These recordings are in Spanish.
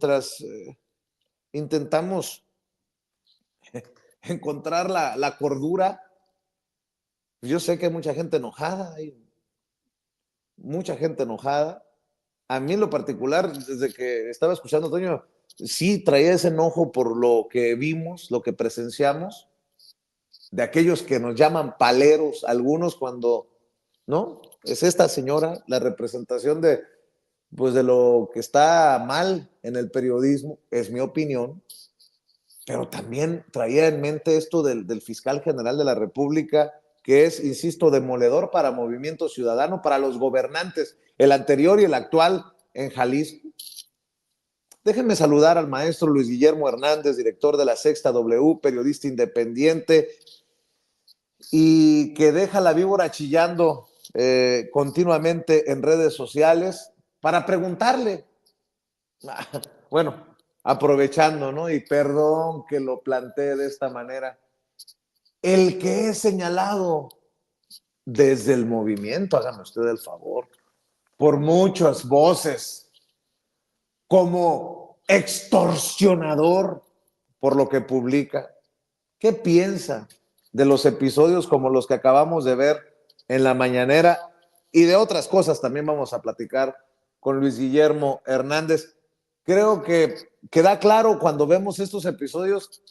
mientras intentamos encontrar la cordura, yo sé que hay mucha gente enojada, hay mucha gente enojada. A mí en lo particular, desde que estaba escuchando, Toño, sí traía ese enojo por lo que vimos, lo que presenciamos, de aquellos que nos llaman paleros, algunos cuando, ¿no? Es esta señora la representación de, pues de lo que está mal en el periodismo, es mi opinión, pero también traía en mente esto del fiscal general de la República, que es, insisto, demoledor para Movimiento Ciudadano, para los gobernantes, el anterior y el actual en Jalisco. Déjenme saludar al maestro Luis Guillermo Hernández, director de La Sexta W, periodista independiente y que deja la víbora chillando continuamente en redes sociales para preguntarle, bueno, aprovechando, ¿no? Y perdón que lo plantee de esta manera, el que es señalado desde el movimiento, hágame usted el favor, por muchas voces, como extorsionador por lo que publica. ¿Qué piensa de los episodios como los que acabamos de ver en la mañanera y de otras cosas? También vamos a platicar con Luis Guillermo Hernández. Creo que queda claro cuando vemos estos episodios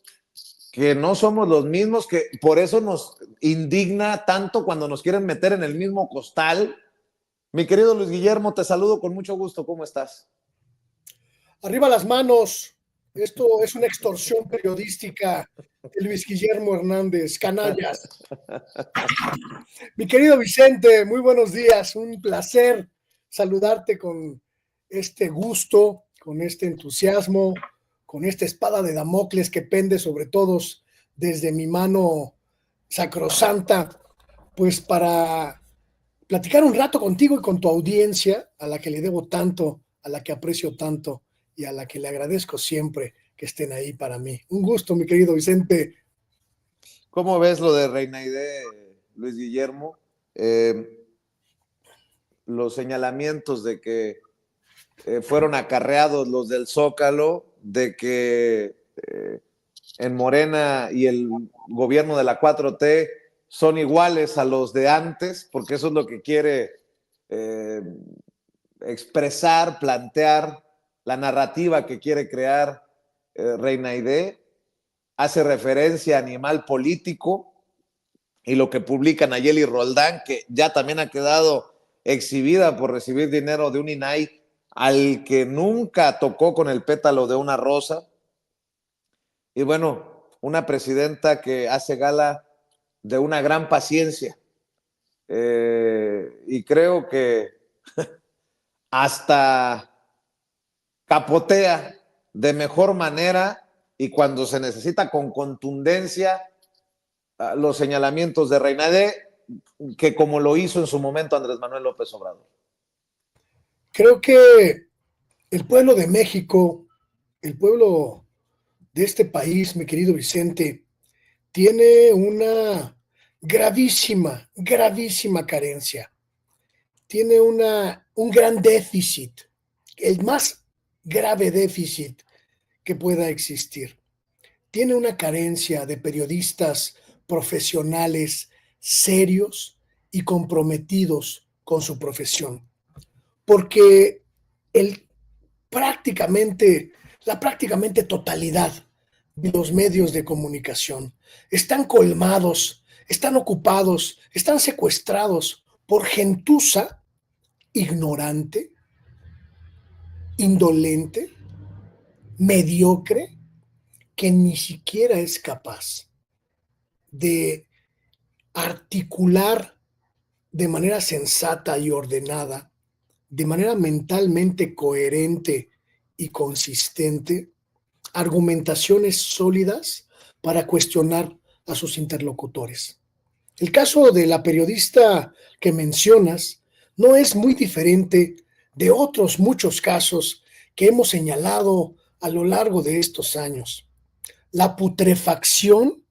que no somos los mismos, que por eso nos indigna tanto cuando nos quieren meter en el mismo costal. Mi querido Luis Guillermo, te saludo con mucho gusto. ¿Cómo estás? Arriba las manos. Esto es una extorsión periodística de Luis Guillermo Hernández, canallas. Mi querido Vicente, muy buenos días. Un placer saludarte con este gusto, con este entusiasmo, con esta espada de Damocles que pende sobre todos desde mi mano sacrosanta, pues para platicar un rato contigo y con tu audiencia, a la que le debo tanto, a la que aprecio tanto y a la que le agradezco siempre que estén ahí para mí. Un gusto, mi querido Vicente. ¿Cómo ves lo de Reinaide, Luis Guillermo? Los señalamientos de que fueron acarreados los del Zócalo, de que en Morena y el gobierno de la 4T son iguales a los de antes, porque eso es lo que quiere expresar, plantear, la narrativa que quiere crear Reinaide. Hace referencia a Animal Político y lo que publica Nayeli Roldán, que ya también ha quedado exhibida por recibir dinero de un INAI al que nunca tocó con el pétalo de una rosa. Y bueno, una presidenta que hace gala de una gran paciencia. Y creo que hasta capotea de mejor manera y cuando se necesita con contundencia los señalamientos de Reinaide, que como lo hizo en su momento Andrés Manuel López Obrador. Creo que el pueblo de México, el pueblo de este país, mi querido Vicente, tiene una gravísima carencia. Tiene un gran déficit, el más grave déficit que pueda existir. Tiene una carencia de periodistas profesionales serios y comprometidos con su profesión, porque la prácticamente totalidad de los medios de comunicación están colmados, están ocupados, están secuestrados por gentuza ignorante, indolente, mediocre, que ni siquiera es capaz de articular de manera sensata y ordenada, de manera mentalmente coherente y consistente, argumentaciones sólidas para cuestionar a sus interlocutores. El caso de la periodista que mencionas no es muy diferente de otros muchos casos que hemos señalado a lo largo de estos años. La putrefacción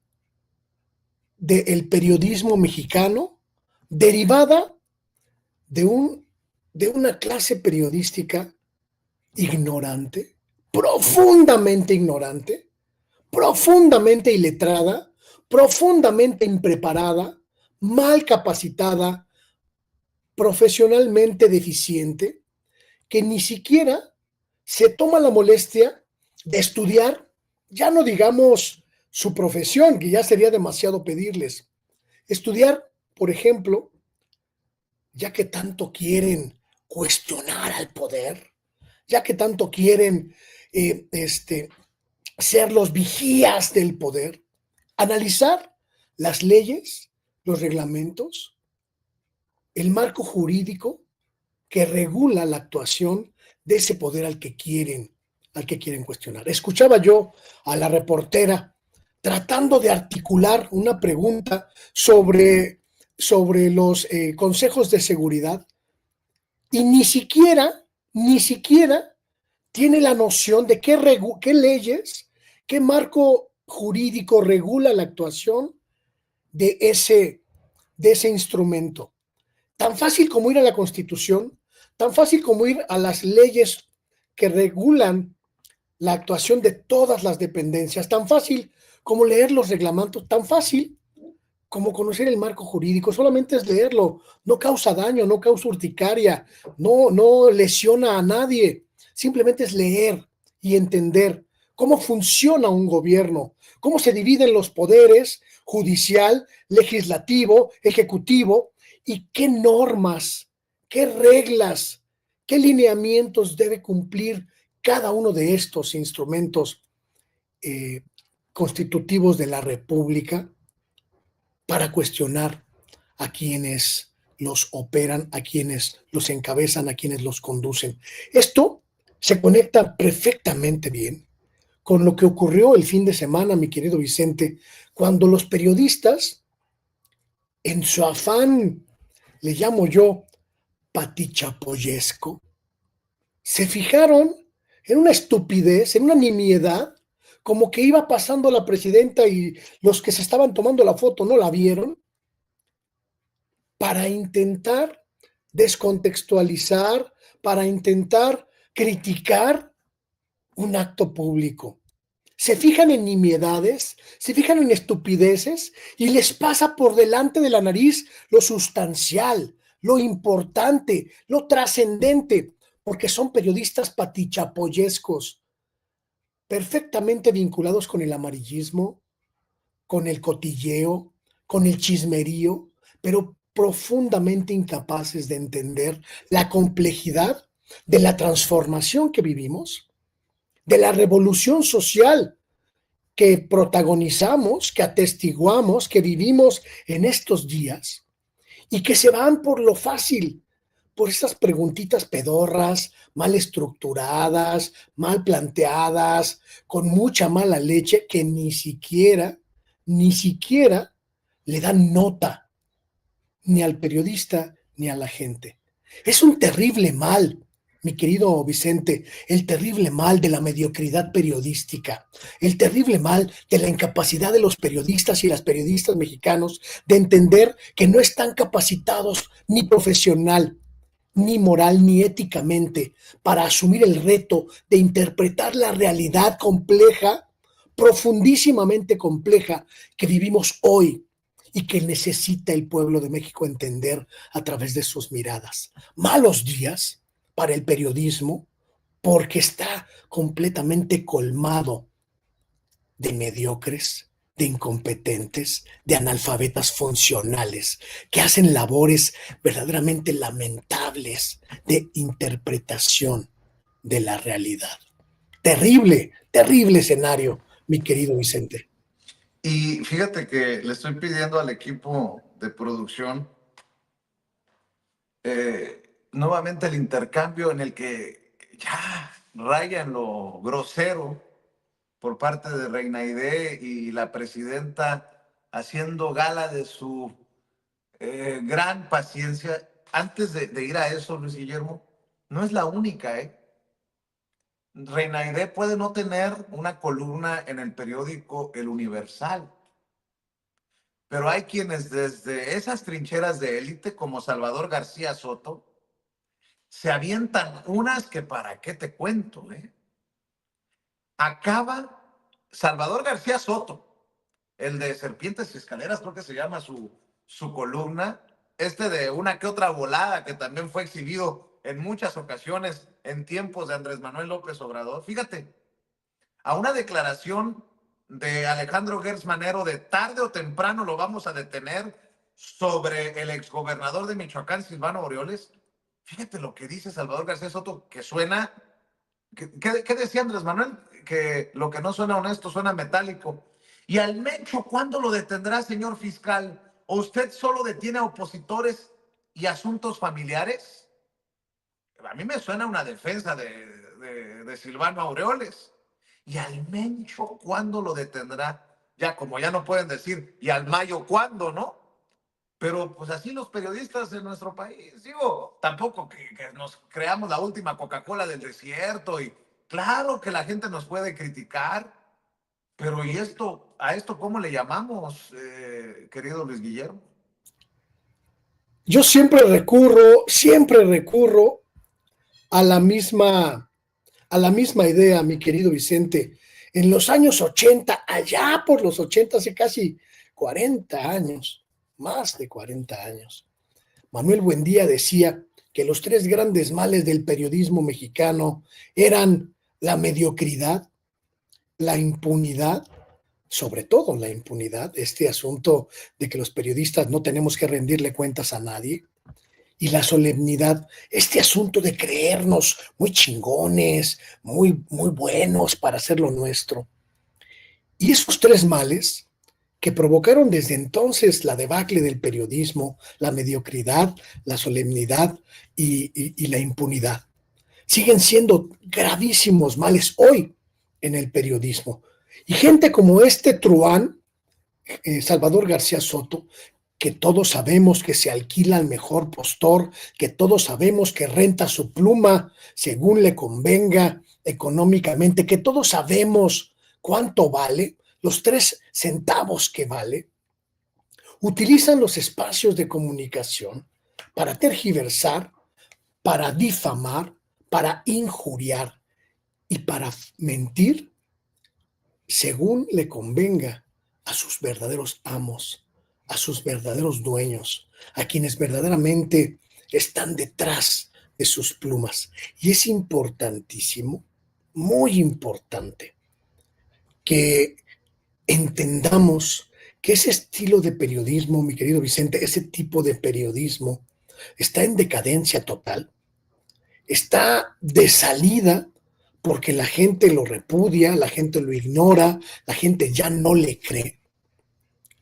del periodismo mexicano derivada de una clase periodística ignorante, profundamente ignorante, profundamente iletrada, profundamente impreparada, mal capacitada, profesionalmente deficiente, que ni siquiera se toma la molestia de estudiar, ya no digamos su profesión, que ya sería demasiado pedirles, estudiar, por ejemplo, ya que tanto quieren cuestionar al poder, ya que tanto quieren ser los vigías del poder, analizar las leyes, los reglamentos, el marco jurídico que regula la actuación de ese poder al que quieren cuestionar. Escuchaba yo a la reportera tratando de articular una pregunta sobre los consejos de seguridad y ni siquiera tiene la noción de qué leyes, qué marco jurídico regula la actuación de de ese instrumento. Tan fácil como ir a la Constitución, tan fácil como ir a las leyes que regulan la actuación de todas las dependencias, tan fácil como leer los reglamentos, tan fácil como conocer el marco jurídico, solamente es leerlo, no causa daño, no causa urticaria, no lesiona a nadie, simplemente es leer y entender cómo funciona un gobierno, cómo se dividen los poderes judicial, legislativo, ejecutivo, y qué normas, qué reglas, qué lineamientos debe cumplir cada uno de estos instrumentos eh, constitutivos de la República para cuestionar a quienes los operan, a quienes los encabezan, a quienes los conducen. Esto se conecta perfectamente bien con lo que ocurrió el fin de semana, mi querido Vicente, cuando los periodistas, en su afán, le llamo yo, patichapoyesco, se fijaron en una estupidez, en una nimiedad, como que iba pasando la presidenta y los que se estaban tomando la foto no la vieron, para intentar descontextualizar, para intentar criticar un acto público. Se fijan en nimiedades, se fijan en estupideces y les pasa por delante de la nariz lo sustancial, lo importante, lo trascendente, porque son periodistas patichapoyescos, perfectamente vinculados con el amarillismo, con el cotilleo, con el chismerío, pero profundamente incapaces de entender la complejidad de la transformación que vivimos, de la revolución social que protagonizamos, que atestiguamos, que vivimos en estos días y que se van por lo fácil, por estas preguntitas pedorras, mal estructuradas, mal planteadas, con mucha mala leche, que ni siquiera le dan nota ni al periodista ni a la gente. Es un terrible mal, mi querido Vicente, el terrible mal de la mediocridad periodística, el terrible mal de la incapacidad de los periodistas y las periodistas mexicanos de entender que no están capacitados ni profesional, ni moral, ni éticamente para asumir el reto de interpretar la realidad compleja, profundísimamente compleja, que vivimos hoy y que necesita el pueblo de México entender a través de sus miradas. Malos días para el periodismo porque está completamente colmado de mediocres, de incompetentes, de analfabetas funcionales, que hacen labores verdaderamente lamentables de interpretación de la realidad. Terrible, terrible escenario, mi querido Vicente. Y fíjate que le estoy pidiendo al equipo de producción nuevamente el intercambio en el que ya raya en lo grosero por parte de Reina Aide y la presidenta haciendo gala de su gran paciencia. Antes de ir a eso, Luis Guillermo, no es la única, ¿eh? Reina Aide puede no tener una columna en el periódico El Universal, pero hay quienes desde esas trincheras de élite, como Salvador García Soto, se avientan unas que para qué te cuento, ¿eh? acaba Salvador García Soto, el de Serpientes y Escaleras, creo que se llama su columna, de una que otra volada que también fue exhibido en muchas ocasiones en tiempos de Andrés Manuel López Obrador. Fíjate, a una declaración de Alejandro Gertz Manero de tarde o temprano lo vamos a detener sobre el exgobernador de Michoacán, Silvano Aureoles. Fíjate lo que dice Salvador García Soto, que suena. ¿Qué decía Andrés Manuel? Que lo que no suena honesto suena metálico. ¿Y al Mencho cuándo lo detendrá, señor fiscal? ¿O usted solo detiene a opositores y asuntos familiares? A mí me suena una defensa de Silvano Aureoles. ¿Y al Mencho cuándo lo detendrá? Ya, como ya no pueden decir, ¿y al Mayo cuándo, no? Pero pues así los periodistas de nuestro país, digo, tampoco que nos creamos la última Coca-Cola del desierto y claro que la gente nos puede criticar, pero ¿y a esto cómo le llamamos, querido Luis Guillermo? Yo siempre recurro a a la misma idea, mi querido Vicente. En los años 80, allá por los 80, hace casi 40 años, más de 40 años, Manuel Buendía decía que los tres grandes males del periodismo mexicano eran la mediocridad, la impunidad, sobre todo la impunidad, este asunto de que los periodistas no tenemos que rendirle cuentas a nadie, y la solemnidad, este asunto de creernos muy chingones, muy buenos para hacer lo nuestro. Y esos tres males que provocaron desde entonces la debacle del periodismo, la mediocridad, la solemnidad y la impunidad, siguen siendo gravísimos males hoy en el periodismo. Y gente como este truán, Salvador García Soto, que todos sabemos que se alquila al mejor postor, que todos sabemos que renta su pluma según le convenga económicamente, que todos sabemos cuánto vale, los 3 centavos que vale, utilizan los espacios de comunicación para tergiversar, para difamar, para injuriar y para mentir según le convenga a sus verdaderos amos, a sus verdaderos dueños, a quienes verdaderamente están detrás de sus plumas. Y es importantísimo, muy importante, que entendamos que ese estilo de periodismo, mi querido Vicente, ese tipo de periodismo está en decadencia total, está de salida porque la gente lo repudia, la gente lo ignora, la gente ya no le cree.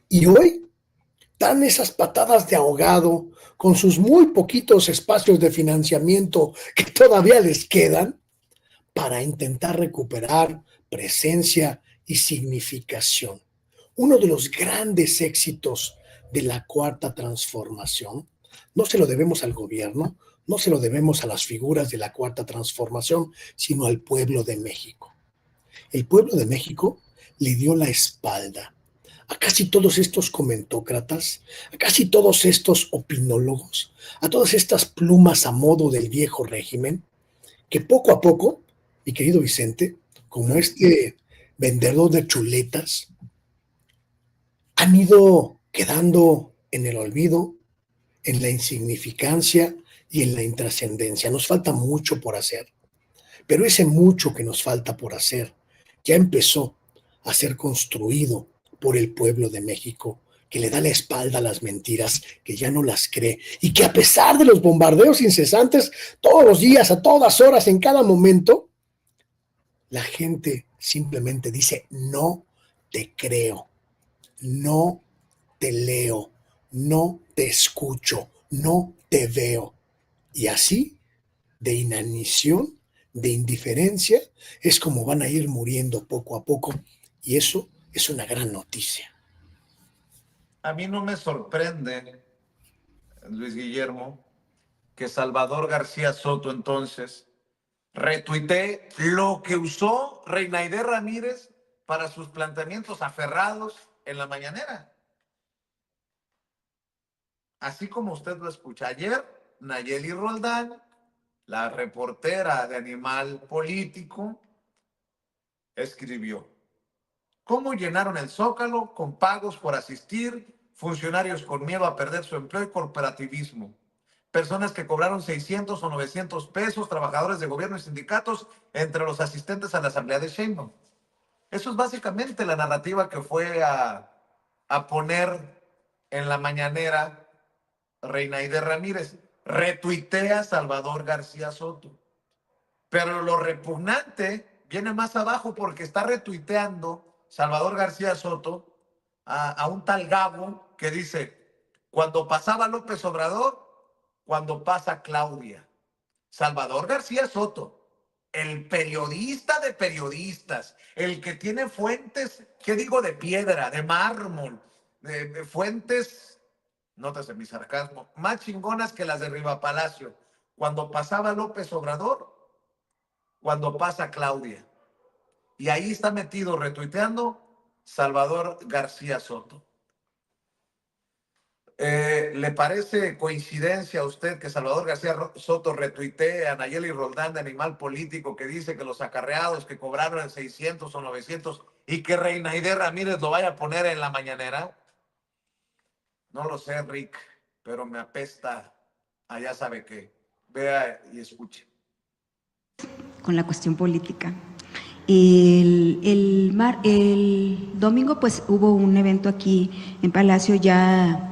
Y hoy dan esas patadas de ahogado con sus muy poquitos espacios de financiamiento que todavía les quedan para intentar recuperar presencia y significación. Uno de los grandes éxitos de la Cuarta Transformación no se lo debemos al gobierno, no se lo debemos a las figuras de la Cuarta Transformación, sino al pueblo de México. El pueblo de México le dio la espalda a casi todos estos comentócratas, a casi todos estos opinólogos, a todas estas plumas a modo del viejo régimen, que poco a poco, mi querido Vicente, como este vendedor de chuletas, han ido quedando en el olvido, en la insignificancia y en la intrascendencia. Nos falta mucho por hacer, pero ese mucho que nos falta por hacer ya empezó a ser construido por el pueblo de México, que le da la espalda a las mentiras, que ya no las cree y que a pesar de los bombardeos incesantes, todos los días, a todas horas, en cada momento, la gente simplemente dice, no te creo, no te leo, no te escucho, no te veo. Y así, de inanición, de indiferencia, es como van a ir muriendo poco a poco. Y eso es una gran noticia. A mí no me sorprende, Luis Guillermo, que Salvador García Soto entonces retuiteé lo que usó Reinaide Ramírez para sus planteamientos aferrados en la mañanera. Así como usted lo escucha ayer, Nayeli Roldán, la reportera de Animal Político, escribió: ¿cómo llenaron el Zócalo con pagos por asistir, funcionarios con miedo a perder su empleo y corporativismo? Personas que cobraron 600 o 900 pesos, trabajadores de gobierno y sindicatos, entre los asistentes a la asamblea de Sheinbaum. Eso es básicamente la narrativa que fue a poner en la mañanera Reinaide Ramírez. Retuitea Salvador García Soto. Pero lo repugnante viene más abajo, porque está retuiteando Salvador García Soto a un tal Gabo que dice: cuando pasaba López Obrador, cuando pasa Claudia. Salvador García Soto, el periodista de periodistas, el que tiene fuentes, ¿qué digo? De piedra, de mármol, de fuentes, nótese mi sarcasmo, más chingonas que las de Riva Palacio. Cuando pasaba López Obrador, cuando pasa Claudia. Y ahí está metido retuiteando Salvador García Soto. ¿Le parece coincidencia a usted que Salvador García Soto retuitee a Nayeli Roldán de Animal Político, que dice que los acarreados que cobraron en 600 o 900 y que Reinaide Ramírez lo vaya a poner en la mañanera? No lo sé, Rick, pero me apesta a ya sabe qué. Vea y escuche. Con la cuestión política. El domingo pues hubo un evento aquí en Palacio ya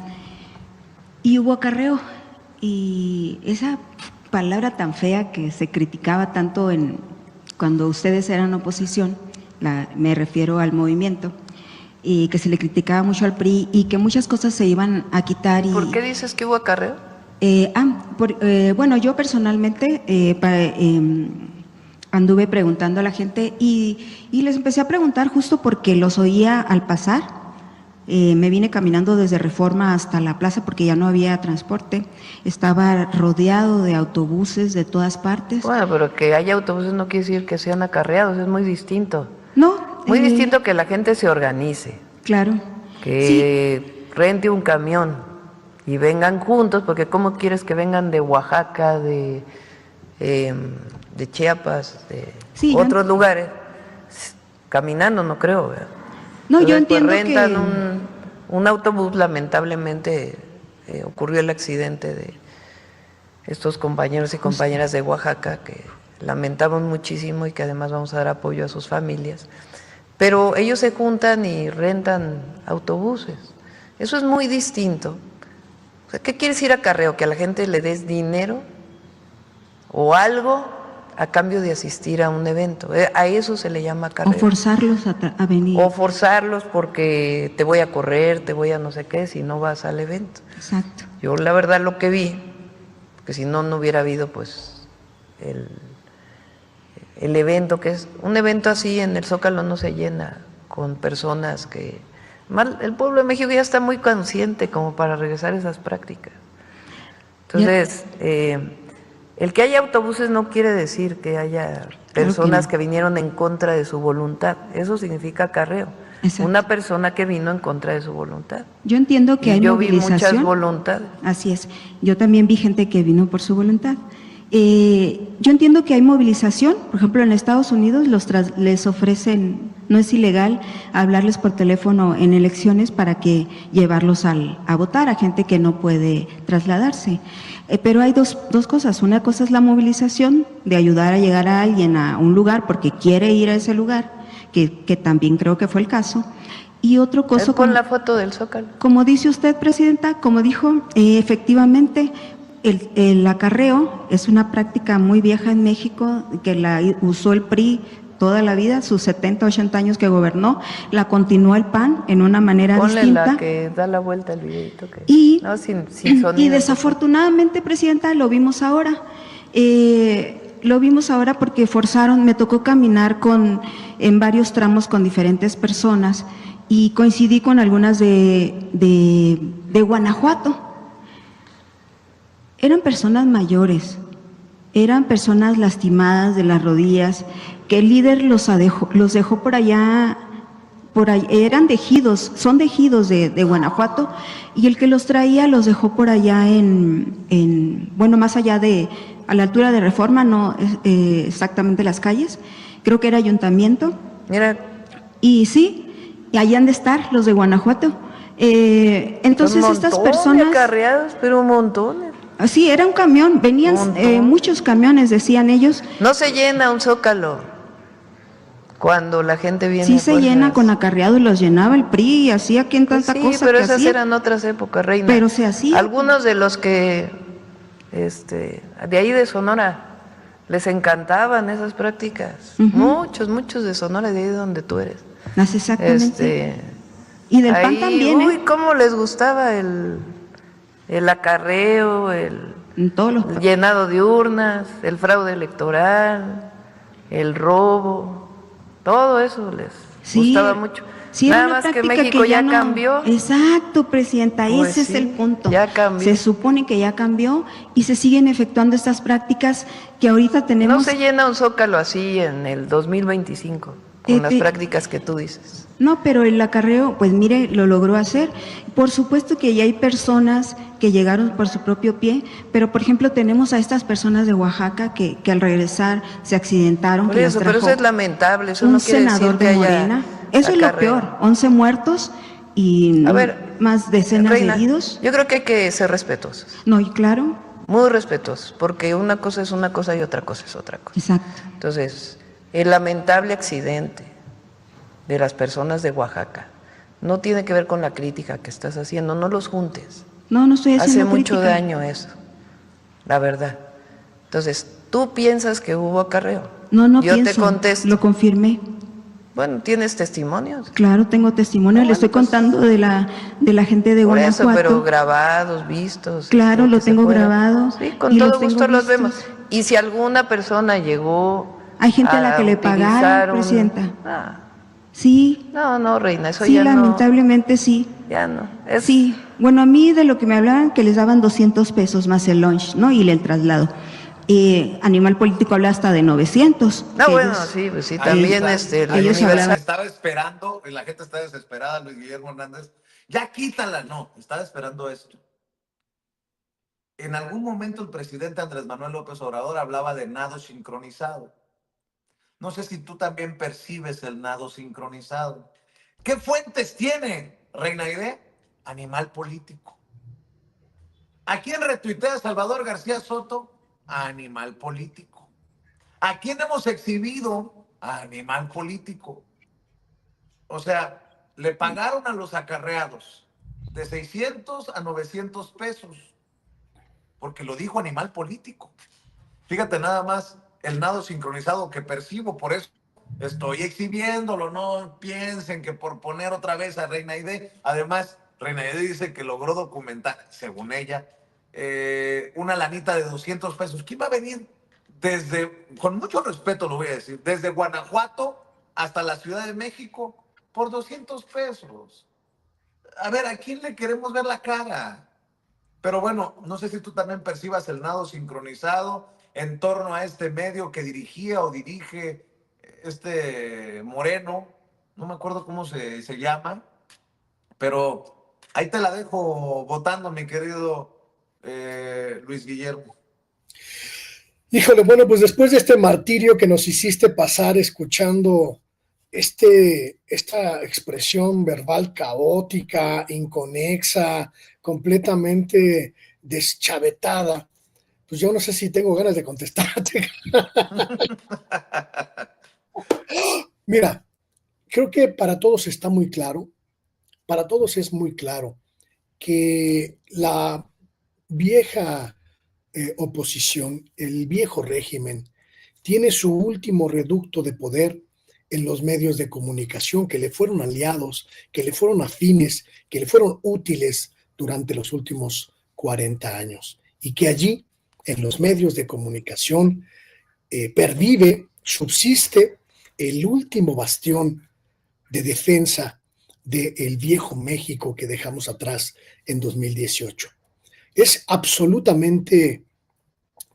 y hubo acarreo, y esa palabra tan fea que se criticaba tanto cuando ustedes eran oposición, me refiero al movimiento, y que se le criticaba mucho al PRI y que muchas cosas se iban a quitar. ¿Por qué dices que hubo acarreo? Bueno, yo personalmente anduve preguntando a la gente y les empecé a preguntar justo porque los oía al pasar. Me vine caminando desde Reforma hasta la plaza porque ya no había transporte. Estaba rodeado de autobuses de todas partes. Bueno, pero que haya autobuses no quiere decir que sean acarreados, es muy distinto. No. Muy distinto que la gente se organice. Claro. Que rente un camión y vengan juntos, porque ¿cómo quieres que vengan de Oaxaca, de Chiapas, de otros lugares? Caminando no creo, ¿verdad? No, entonces, yo entiendo pues rentan que un autobús. Lamentablemente ocurrió el accidente de estos compañeros y compañeras de Oaxaca, que lamentamos muchísimo y que además vamos a dar apoyo a sus familias. Pero ellos se juntan y rentan autobuses. Eso es muy distinto. O sea, ¿qué quieres ir a acarreo? ¿Que a la gente le des dinero o algo a cambio de asistir a un evento? A eso se le llama acarreo. O forzarlos a venir. O forzarlos porque te voy a correr, te voy a no sé qué, si no vas al evento. Exacto. Yo la verdad lo que vi, que si no, no hubiera habido pues el evento, que es un evento así en el Zócalo no se llena con personas que... El pueblo de México ya está muy consciente como para regresar a esas prácticas. Entonces, el que haya autobuses no quiere decir que haya personas que vinieron en contra de su voluntad. Eso significa acarreo. Exacto. Una persona que vino en contra de su voluntad. Yo entiendo que hay movilización. Yo vi muchas voluntades. Así es. Yo también vi gente que vino por su voluntad. Yo entiendo que hay movilización. Por ejemplo, en Estados Unidos les ofrecen, no es ilegal, hablarles por teléfono en elecciones para que llevarlos a votar a gente que no puede trasladarse. Pero hay dos cosas. Una cosa es la movilización, de ayudar a llegar a alguien a un lugar porque quiere ir a ese lugar, que también creo que fue el caso. Y otro cosa... Con la foto del Zócalo. Como dice usted, Presidenta, como dijo, efectivamente, el acarreo es una práctica muy vieja en México, que la usó el PRI toda la vida, sus 70, 80 años que gobernó, la continuó el PAN en una manera distinta. La que da la vuelta el videito. Sin sonido. Y desafortunadamente, Presidenta, lo vimos ahora. Lo vimos ahora porque me tocó caminar en varios tramos con diferentes personas y coincidí con algunas de Guanajuato. Eran personas mayores, eran personas lastimadas de las rodillas, que el líder los dejó por allá, eran de ejidos, son de ejidos de Guanajuato, y el que los traía los dejó por allá más allá a la altura de Reforma, no exactamente las calles, creo que era Ayuntamiento, Mira, Y sí, y ahí han de estar los de Guanajuato. Entonces un estas montón de personas... acarreados, pero un montón. Sí, era un camión, venían muchos camiones, decían ellos. No se llena un Zócalo cuando la gente viene Sí a se llena con fuerzas. acarreados, los llenaba el PRI y hacía quien Pues tanta sí, cosa pero que esas hacía. eran otras épocas, reina. Pero se hacía. Algunos de los que, de ahí de Sonora, les encantaban esas prácticas. Muchos de Sonora, de ahí donde tú eres. Exactamente. Y del PAN Ahí, también, uy, cómo les gustaba el acarreo, el en todos los... llenado de urnas, el fraude electoral, el robo, todo eso les gustaba mucho. Sí, Nada era una más que práctica México ya no... cambió. Exacto, presidenta, Pues ese es sí, el punto. ya cambió. Se supone que ya cambió y se siguen efectuando estas prácticas que ahorita tenemos. No se llena un Zócalo así en el 2025, con las prácticas que tú dices. No, pero el acarreo, pues mire, lo logró hacer. Por supuesto que ya hay personas que llegaron por su propio pie, pero por ejemplo tenemos a estas personas de Oaxaca que al regresar se accidentaron. Por eso, pero eso es lamentable, eso un no quiere senador decir que de Morena. Eso es lo peor, 11 muertos y más decenas Reina, de heridos. Yo creo que hay que ser respetuosos. No, y claro. Muy respetuosos, porque una cosa es una cosa y otra cosa es otra cosa. Exacto. Entonces, el lamentable accidente de las personas de Oaxaca no tiene que ver con la crítica que estás haciendo, no los juntes. No estoy haciendo Hace mucho crítica. daño eso, la verdad. Entonces, ¿tú piensas que hubo acarreo? No Yo pienso, te contesto. lo confirmé. Bueno, ¿tienes testimonios? Claro, tengo testimonio, le estoy contando de la gente de Por Guanajuato. eso, pero grabados, vistos. Claro, lo tengo grabado. Sí, con todo gusto los vemos. Y si alguna persona llegó hay gente a la que le pagaron, presidenta. Sí. No, reina, eso sí, ya no. Sí, lamentablemente sí. Ya no. Sí, bueno, a mí de lo que me hablaban que les daban 200 pesos más el lunch, ¿no? Y el traslado. Animal Político habla hasta de 900. No, bueno, ellos, sí, pues sí, también ellos estaba esperando, y la gente está desesperada, Luis Guillermo Hernández, ya quítala, no, estaba esperando esto. En algún momento el presidente Andrés Manuel López Obrador hablaba de nado sincronizado. No sé si tú también percibes el nado sincronizado. ¿Qué fuentes tiene, Reina Aide? Animal Político. ¿A quién retuitea Salvador García Soto? A Animal Político. ¿A quién hemos exhibido? A Animal Político. O sea, le pagaron a los acarreados de 600 a 900 pesos, porque lo dijo Animal Político. Fíjate nada más el nado sincronizado que percibo, por eso estoy exhibiéndolo, no piensen que por poner otra vez a Reina Aide. Además, Reina Aide dice que logró documentar, según ella, una lanita de 200 pesos. ¿Quién va a venir desde, con mucho respeto lo voy a decir, desde Guanajuato hasta la Ciudad de México por 200 pesos? A ver, ¿a quién le queremos ver la cara? Pero bueno, no sé si tú también percibas el nado sincronizado en torno a este medio que dirigía o dirige Moreno, no me acuerdo cómo se llama, pero ahí te la dejo votando, mi querido Luis Guillermo. Híjole, bueno, pues después de este martirio que nos hiciste pasar escuchando esta expresión verbal caótica, inconexa, completamente deschavetada, pues yo no sé si tengo ganas de contestarte. Mira, creo que para todos está muy claro, para todos es muy claro que la vieja oposición, el viejo régimen, tiene su último reducto de poder en los medios de comunicación que le fueron aliados, que le fueron afines, que le fueron útiles durante los últimos 40 años. Y que allí, en los medios de comunicación, pervive, subsiste el último bastión de defensa del viejo México que dejamos atrás en 2018. Es absolutamente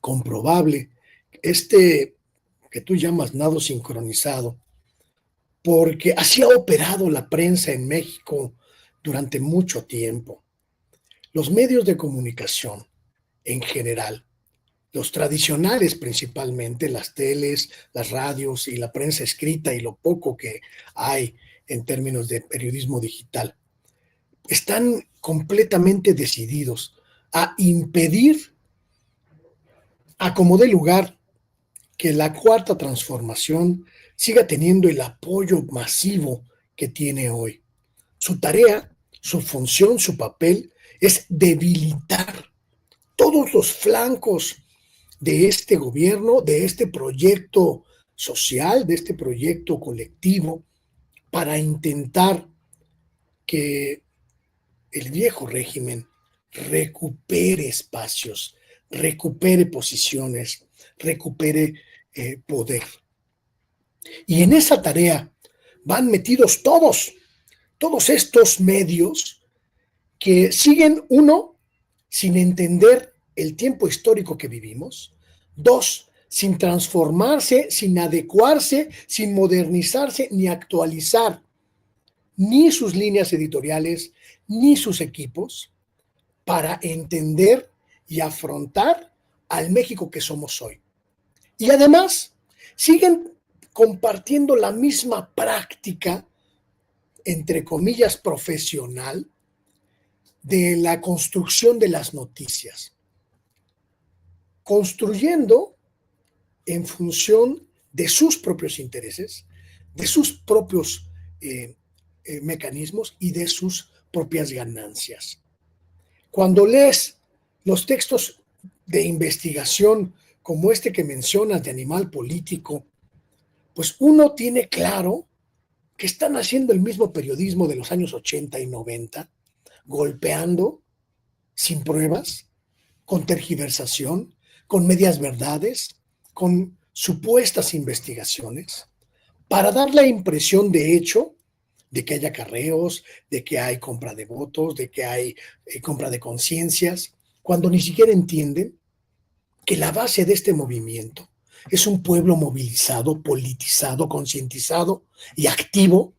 comprobable que tú llamas nado sincronizado, porque así ha operado la prensa en México durante mucho tiempo. Los medios de comunicación, en general, los tradicionales principalmente, las teles, las radios y la prensa escrita y lo poco que hay en términos de periodismo digital, están completamente decididos a impedir, a como dé lugar, que la cuarta transformación siga teniendo el apoyo masivo que tiene hoy. Su tarea, su función, su papel es debilitar todos los flancos de este gobierno, de este proyecto social, de este proyecto colectivo, para intentar que el viejo régimen recupere espacios, recupere posiciones, recupere poder. Y en esa tarea van metidos todos estos medios que siguen, uno, sin entender el tiempo histórico que vivimos, dos, sin transformarse, sin adecuarse, sin modernizarse ni actualizar ni sus líneas editoriales, ni sus equipos, para entender y afrontar al México que somos hoy. Y además, siguen compartiendo la misma práctica, entre comillas, profesional, de la construcción de las noticias, construyendo en función de sus propios intereses, de sus propios mecanismos y de sus propias ganancias. Cuando lees los textos de investigación como este que mencionas de Animal Político, pues uno tiene claro que están haciendo el mismo periodismo de los años 80 y 90, golpeando sin pruebas, con tergiversación, con medias verdades, con supuestas investigaciones, para dar la impresión de hecho de que hay acarreos, de que hay compra de votos, de que hay compra de conciencias, cuando ni siquiera entienden que la base de este movimiento es un pueblo movilizado, politizado, concientizado y activo,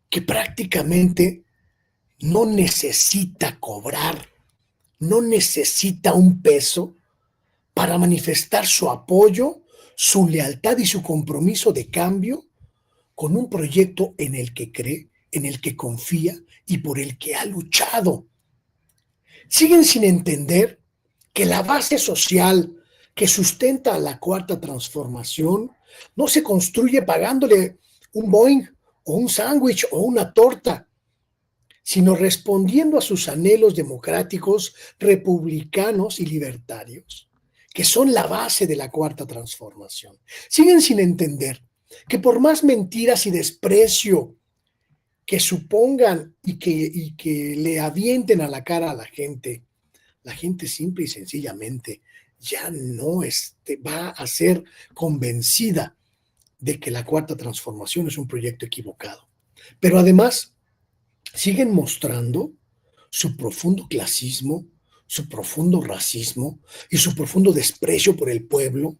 que prácticamente no necesita cobrar, no necesita un peso para manifestar su apoyo, su lealtad y su compromiso de cambio con un proyecto en el que cree, en el que confía y por el que ha luchado. Siguen sin entender que la base social que sustenta a la cuarta transformación no se construye pagándole un Boeing o un sándwich o una torta, sino respondiendo a sus anhelos democráticos, republicanos y libertarios, que son la base de la cuarta transformación. Siguen sin entender que por más mentiras y desprecio que supongan y que le avienten a la cara a la gente simple y sencillamente ya no va a ser convencida de que la cuarta transformación es un proyecto equivocado. Pero además siguen mostrando su profundo clasismo, su profundo racismo y su profundo desprecio por el pueblo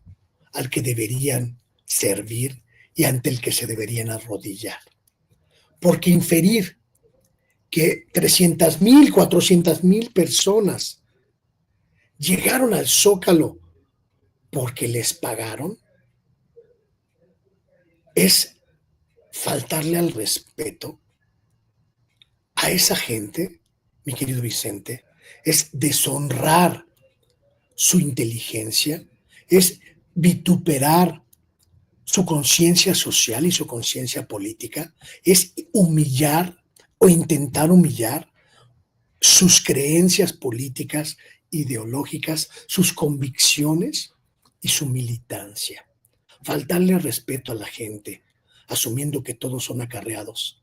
al que deberían servir y ante el que se deberían arrodillar. Porque inferir que 300,000, 400,000 personas llegaron al Zócalo porque les pagaron es faltarle al respeto a esa gente, mi querido Vicente, es deshonrar su inteligencia, es vituperar su conciencia social y su conciencia política, es humillar o intentar humillar sus creencias políticas, ideológicas, sus convicciones y su militancia. Faltarle respeto a la gente, asumiendo que todos son acarreados,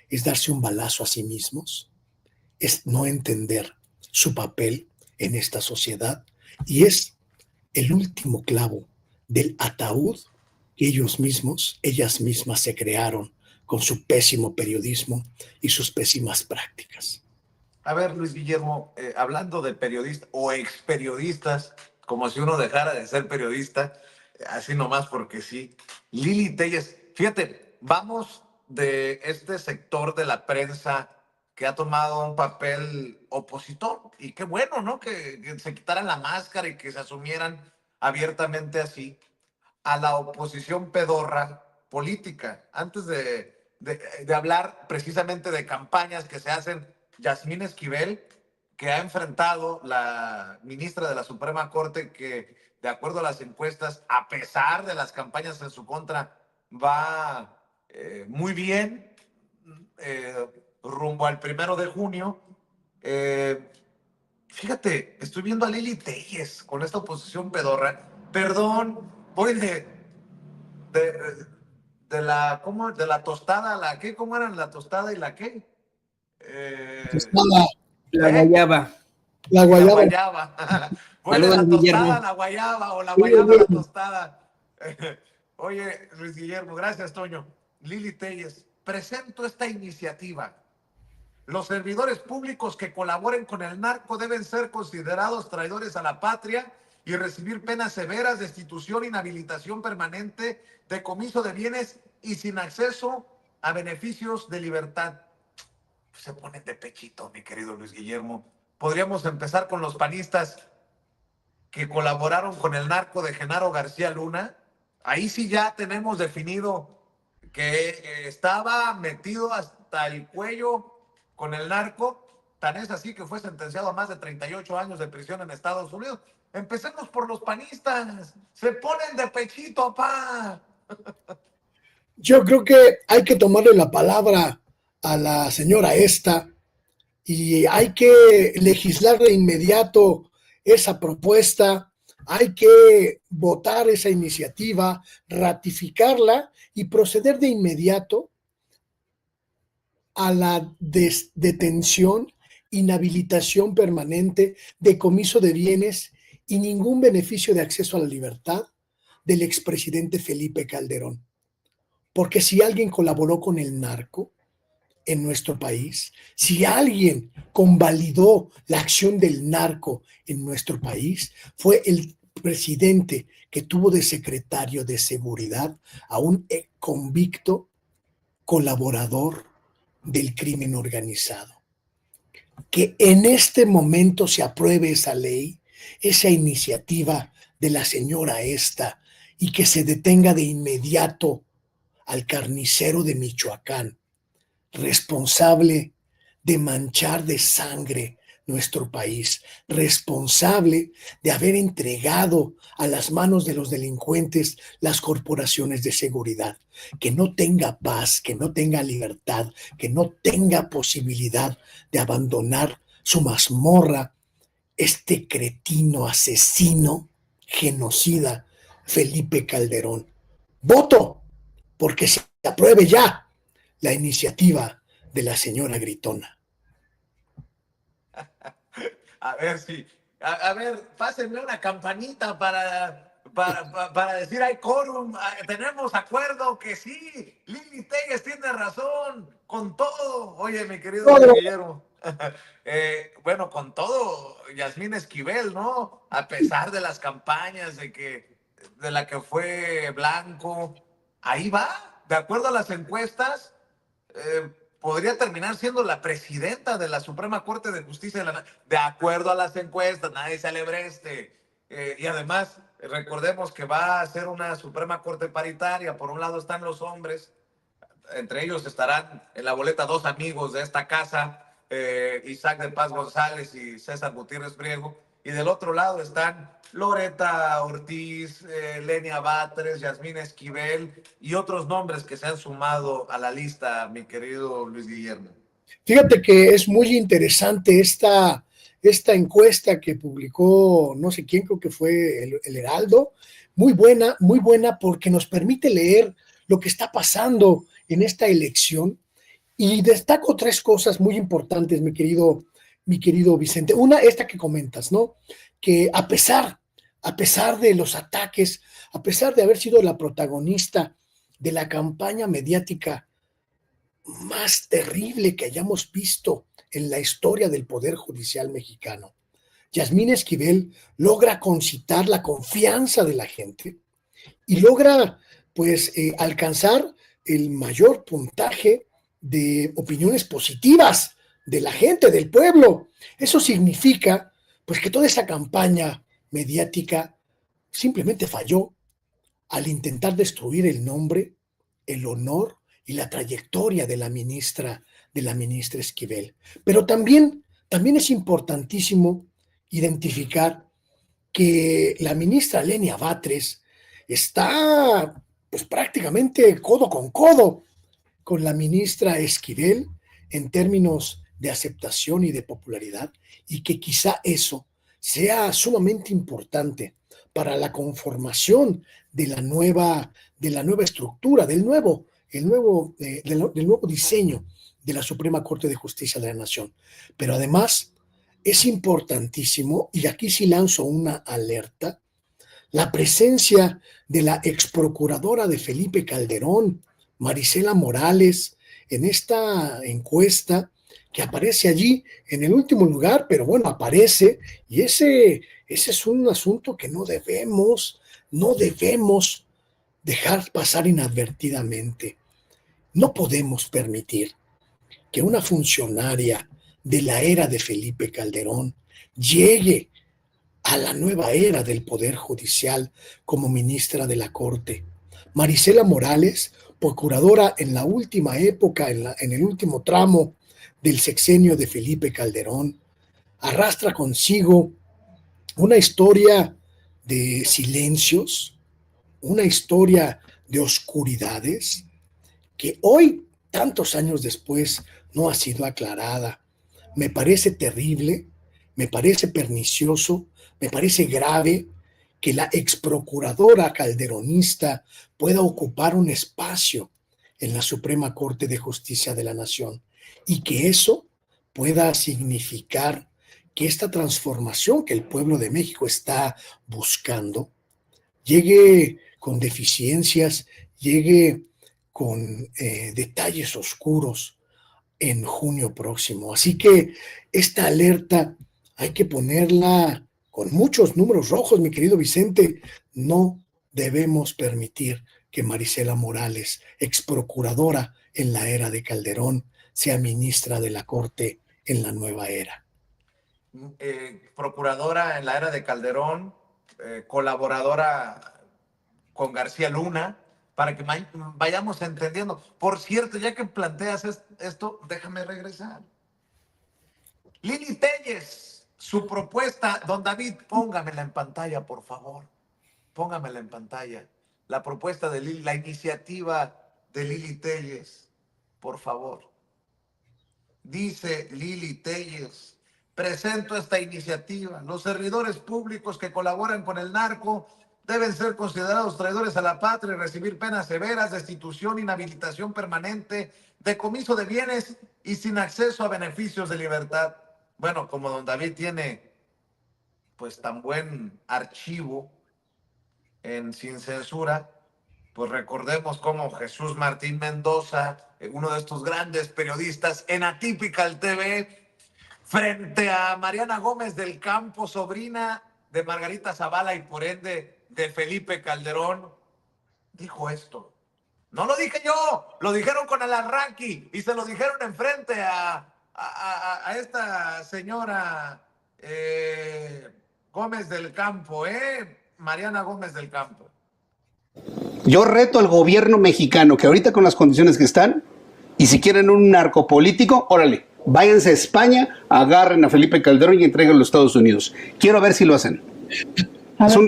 es darse un balazo a sí mismos, es no entender su papel en esta sociedad y es el último clavo del ataúd que ellos mismos, ellas mismas se crearon con su pésimo periodismo y sus pésimas prácticas. A ver, Luis Guillermo, hablando de periodistas o experiodistas, como si uno dejara de ser periodista, así nomás porque sí. Lili Téllez, fíjate, vamos de este sector de la prensa que ha tomado un papel opositor, y qué bueno, ¿no? Que se quitaran la máscara y que se asumieran abiertamente así, a la oposición pedorra política. Antes de hablar precisamente de campañas que se hacen, Yasmín Esquivel, que ha enfrentado la ministra de la Suprema Corte, que de acuerdo a las encuestas, a pesar de las campañas en su contra, va muy bien rumbo al 1 de junio. Fíjate, estoy viendo a Lili Telles con esta oposición pedorra. Perdón, voy de, ¿cómo? De la tostada a la qué, ¿cómo eran la tostada y la qué? Tostada, La guayaba. la Y la guayaba. guayaba. Voy de Saludos, la tostada Guillermo. a la guayaba o la guayaba a la tostada. Oye, Luis Guillermo, gracias, Toño. Lili Telles, presento esta iniciativa. Los servidores públicos que colaboren con el narco deben ser considerados traidores a la patria y recibir penas severas, destitución, inhabilitación permanente, decomiso de bienes y sin acceso a beneficios de libertad. Se ponen de pechito, mi querido Luis Guillermo. Podríamos empezar con los panistas que colaboraron con el narco de Genaro García Luna. Ahí sí ya tenemos definido que estaba metido hasta el cuello con el narco. Tan es así que fue sentenciado a más de 38 años de prisión en Estados Unidos. Empecemos por los panistas. Se ponen de pechito, papá. Yo creo que hay que tomarle la palabra a la señora esta y hay que legislar de inmediato esa propuesta, hay que votar esa iniciativa, ratificarla y proceder de inmediato a la detención, inhabilitación permanente, decomiso de bienes y ningún beneficio de acceso a la libertad del expresidente Felipe Calderón. Porque si alguien colaboró con el narco en nuestro país, si alguien convalidó la acción del narco en nuestro país, fue el presidente que tuvo de secretario de seguridad a un convicto colaborador del crimen organizado. Que en este momento se apruebe esa ley, esa iniciativa de la señora esta, y que se detenga de inmediato al carnicero de Michoacán, responsable de manchar de sangre nuestro país, responsable de haber entregado a las manos de los delincuentes las corporaciones de seguridad, que no tenga paz, que no tenga libertad, que no tenga posibilidad de abandonar su mazmorra, este cretino asesino, genocida, Felipe Calderón. Voto porque se apruebe ya la iniciativa de la señora Gritona. A ver si, a ver, pásenme una campanita para decir hay quórum, tenemos acuerdo que sí, Lili Telles tiene razón, con todo. Oye, mi querido Guillermo, bueno, con todo, Yasmín Esquivel, ¿no? A pesar de las campañas de la que fue blanco, ahí va, de acuerdo a las encuestas, podría terminar siendo la presidenta de la Suprema Corte de Justicia de acuerdo a las encuestas, nadie se alebreste. Y además, recordemos que va a ser una Suprema Corte paritaria. Por un lado están los hombres, entre ellos estarán en la boleta dos amigos de esta casa, Isaac de Paz González y César Gutiérrez Priego, y del otro lado están Loreta Ortiz, Lenia Batres, Yasmín Esquivel y otros nombres que se han sumado a la lista, mi querido Luis Guillermo. Fíjate que es muy interesante esta encuesta que publicó no sé quién, creo que fue el Heraldo, muy buena porque nos permite leer lo que está pasando en esta elección, y destaco tres cosas muy importantes, mi querido Vicente. Una, esta que comentas, ¿no? Que a pesar de los ataques, a pesar de haber sido la protagonista de la campaña mediática más terrible que hayamos visto en la historia del Poder Judicial mexicano, Yasmín Esquivel logra concitar la confianza de la gente y logra, pues, alcanzar el mayor puntaje de opiniones positivas de la gente, del pueblo. Eso significa, pues, que toda esa campaña mediática simplemente falló al intentar destruir el nombre, el honor y la trayectoria de la ministra Esquivel. Pero también es importantísimo identificar que la ministra Lenia Batres está pues prácticamente codo con la ministra Esquivel en términos de aceptación y de popularidad, y que quizá eso sea sumamente importante para la conformación de la nueva estructura, del nuevo diseño de la Suprema Corte de Justicia de la Nación. Pero además es importantísimo, y aquí sí lanzo una alerta, la presencia de la exprocuradora de Felipe Calderón, Marisela Morales, en esta encuesta que aparece allí en el último lugar, pero bueno, aparece, y ese es un asunto que no debemos dejar pasar inadvertidamente. No podemos permitir que una funcionaria de la era de Felipe Calderón llegue a la nueva era del Poder Judicial como ministra de la Corte. Marisela Morales, procuradora en la última época, en el último tramo del sexenio de Felipe Calderón, arrastra consigo una historia de silencios, una historia de oscuridades que hoy, tantos años después, no ha sido aclarada. Me parece terrible, me parece pernicioso, me parece grave que la exprocuradora calderonista pueda ocupar un espacio en la Suprema Corte de Justicia de la Nación, y que eso pueda significar que esta transformación que el pueblo de México está buscando llegue con deficiencias, llegue con detalles oscuros en junio próximo. Así que esta alerta hay que ponerla con muchos números rojos, mi querido Vicente. No debemos permitir que Marisela Morales, ex procuradora en la era de Calderón, sea ministra de la Corte en la nueva era. Procuradora en la era de Calderón, colaboradora con García Luna, para que vayamos entendiendo. Por cierto, ya que planteas esto, déjame regresar. Lili Téllez, su propuesta, don David, póngamela en pantalla, por favor. Póngamela en pantalla. La propuesta de Lili, la iniciativa de Lili Téllez, por favor. Dice Lili Téllez: presento esta iniciativa. Los servidores públicos que colaboran con el narco deben ser considerados traidores a la patria y recibir penas severas, destitución, inhabilitación permanente, decomiso de bienes y sin acceso a beneficios de libertad. Bueno, como don David tiene pues tan buen archivo en Sin Censura, pues recordemos cómo Jesús Martín Mendoza, uno de estos grandes periodistas en Atypical TV, frente a Mariana Gómez del Campo, sobrina de Margarita Zavala y por ende de Felipe Calderón, dijo esto. No lo dije yo, lo dijeron con Alarraqui y se lo dijeron enfrente a esta señora Gómez del Campo, Mariana Gómez del Campo. Yo reto al gobierno mexicano que ahorita con las condiciones que están, y si quieren un narcopolítico, órale, váyanse a España, agarren a Felipe Calderón y entreguen a los Estados Unidos. Quiero ver si lo hacen.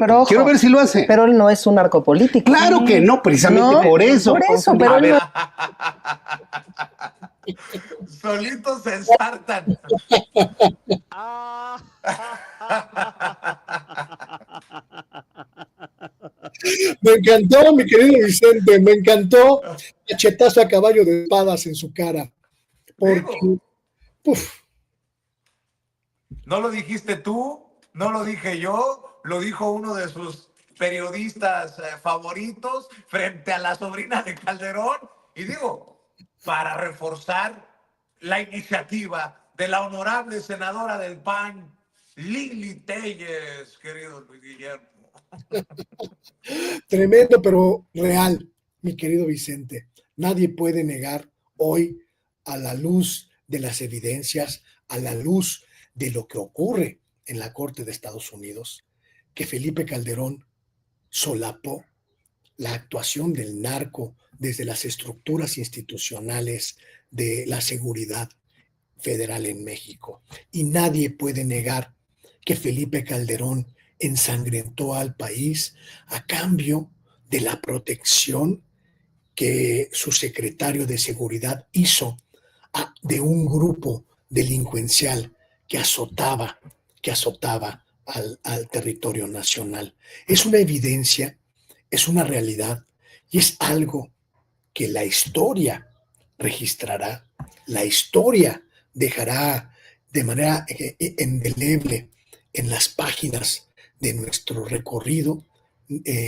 Pero ojo, quiero ver si lo hacen. Pero él no es un narcopolítico. Claro que no, precisamente No, por eso. Por eso, pero él no... Solitos se ensartan. Me encantó, mi querido Vicente, me encantó cachetazo a caballo de espadas en su cara. Porque, no lo dijiste tú, no lo dije yo, lo dijo uno de sus periodistas favoritos frente a la sobrina de Calderón. Y digo, para reforzar la iniciativa de la honorable senadora del PAN, Lili Téllez, querido Luis Guillermo. Tremendo, pero real, mi querido Vicente. Nadie puede negar hoy, a la luz de las evidencias, a la luz de lo que ocurre en la Corte de Estados Unidos, que Felipe Calderón solapó la actuación del narco desde las estructuras institucionales de la seguridad federal en México. Y nadie puede negar que Felipe Calderón ensangrentó al país a cambio de la protección que su secretario de Seguridad hizo de un grupo delincuencial que azotaba al territorio nacional. Es una evidencia, es una realidad y es algo que la historia registrará, la historia dejará de manera indeleble en las páginas de nuestro recorrido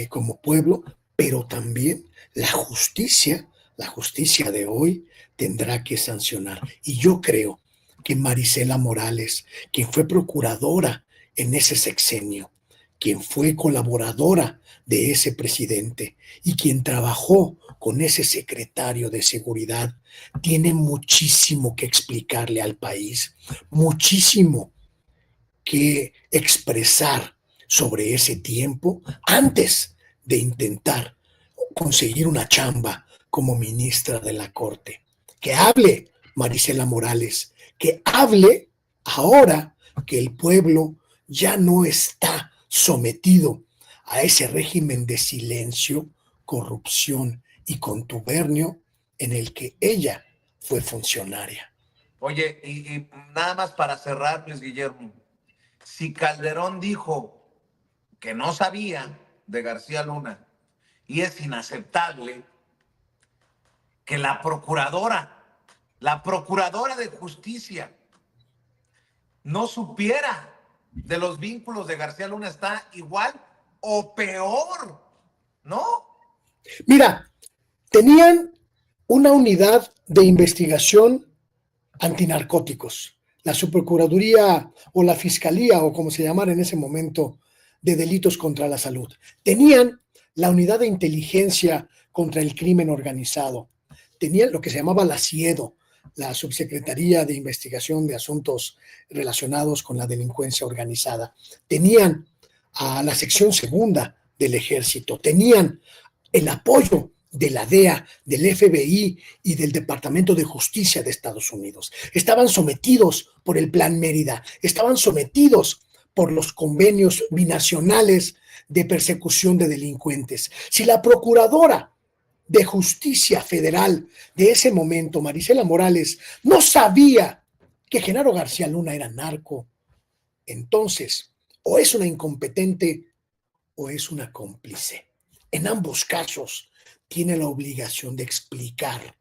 como pueblo, pero también la justicia de hoy tendrá que sancionar. Y yo creo que Marisela Morales, quien fue procuradora en ese sexenio, quien fue colaboradora de ese presidente y quien trabajó con ese secretario de seguridad, tiene muchísimo que explicarle al país, muchísimo que expresar sobre ese tiempo antes de intentar conseguir una chamba como ministra de la Corte. Que hable Marisela Morales, que hable ahora que el pueblo ya no está sometido a ese régimen de silencio, corrupción y contubernio en el que ella fue funcionaria. Oye, y nada más para cerrar, Luis Guillermo, si Calderón dijo que no sabía de García Luna y es inaceptable que la procuradora de justicia no supiera de los vínculos de García Luna, está igual o peor, ¿no? Mira, tenían una unidad de investigación antinarcóticos, la Subprocuraduría o la Fiscalía, o como se llamara en ese momento, de delitos contra la salud. Tenían la unidad de inteligencia contra el crimen organizado. Tenían lo que se llamaba la SIEDO, la Subsecretaría de Investigación de Asuntos Relacionados con la Delincuencia Organizada. Tenían a la sección segunda del Ejército. Tenían el apoyo de la DEA, del FBI y del Departamento de Justicia de Estados Unidos. Estaban sometidos por el Plan Mérida, estaban sometidos por los convenios binacionales de persecución de delincuentes. Si la procuradora de Justicia Federal de ese momento, Marisela Morales, no sabía que Genaro García Luna era narco, entonces o es una incompetente o es una cómplice. En ambos casos, tiene la obligación de explicar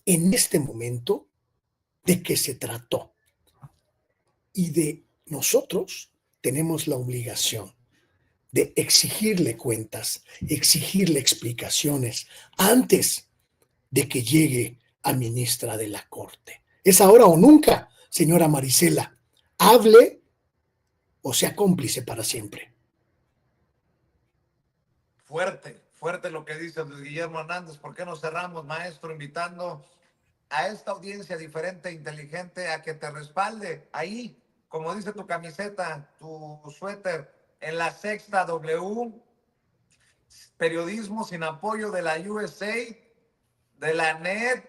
en este momento de qué se trató. Y de nosotros tenemos la obligación de exigirle cuentas, exigirle explicaciones antes de que llegue a ministra de la Corte. Es ahora o nunca, señora Marisela. Hable o sea cómplice para siempre. Fuerte lo que dice Luis Guillermo Hernández. ¿Por qué no cerramos, maestro, invitando a esta audiencia diferente e inteligente a que te respalde ahí, como dice tu camiseta, tu suéter, en la Sexta W, periodismo sin apoyo de la USA, de la NET,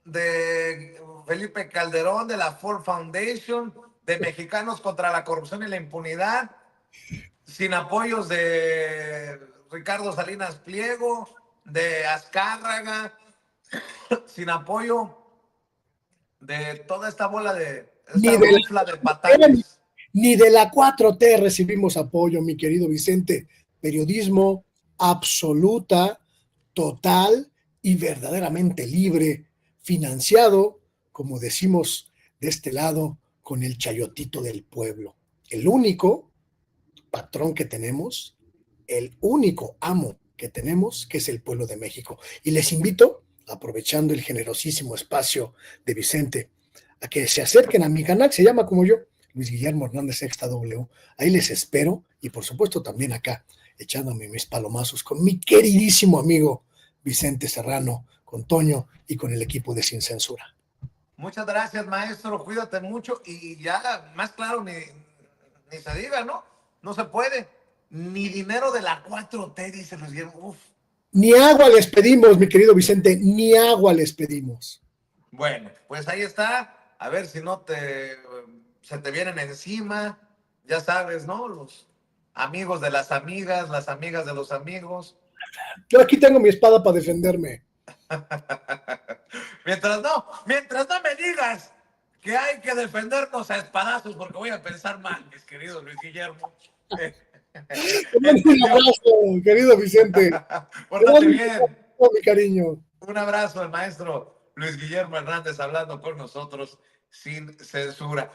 de Felipe Calderón, de la Ford Foundation, de Mexicanos contra la Corrupción y la Impunidad, sin apoyos de Ricardo Salinas Pliego, de Azcárraga, sin apoyo de toda esta bola de esta rufla de patanes. Ni de la 4T recibimos apoyo, mi querido Vicente. Periodismo absoluta, total y verdaderamente libre, financiado, como decimos de este lado, con el chayotito del pueblo. El único patrón que tenemos, el único amo que tenemos, que es el pueblo de México. Y les invito, aprovechando el generosísimo espacio de Vicente, a que se acerquen a mi canal, se llama como yo, Luis Guillermo Hernández Sexta W. Ahí les espero y por supuesto también acá, echándome mis palomazos con mi queridísimo amigo Vicente Serrano, con Toño y con el equipo de Sin Censura. Muchas gracias, maestro. Cuídate mucho y ya más claro ni se diga, ¿no? No se puede. Ni dinero de la 4T, dice Luis Guillermo. Uf. Ni agua les pedimos, mi querido Vicente, ni agua les pedimos. Bueno, pues ahí está. A ver si no se te vienen encima. Ya sabes, ¿no? Los amigos de las amigas de los amigos. Yo aquí tengo mi espada para defenderme. Mientras no me digas que hay que defendernos a espadazos, porque voy a pensar mal, mis queridos Luis Guillermo. Un abrazo, querido Vicente. Pórtate bien. Mi cariño. Un abrazo, el maestro Luis Guillermo Hernández hablando con nosotros sin censura.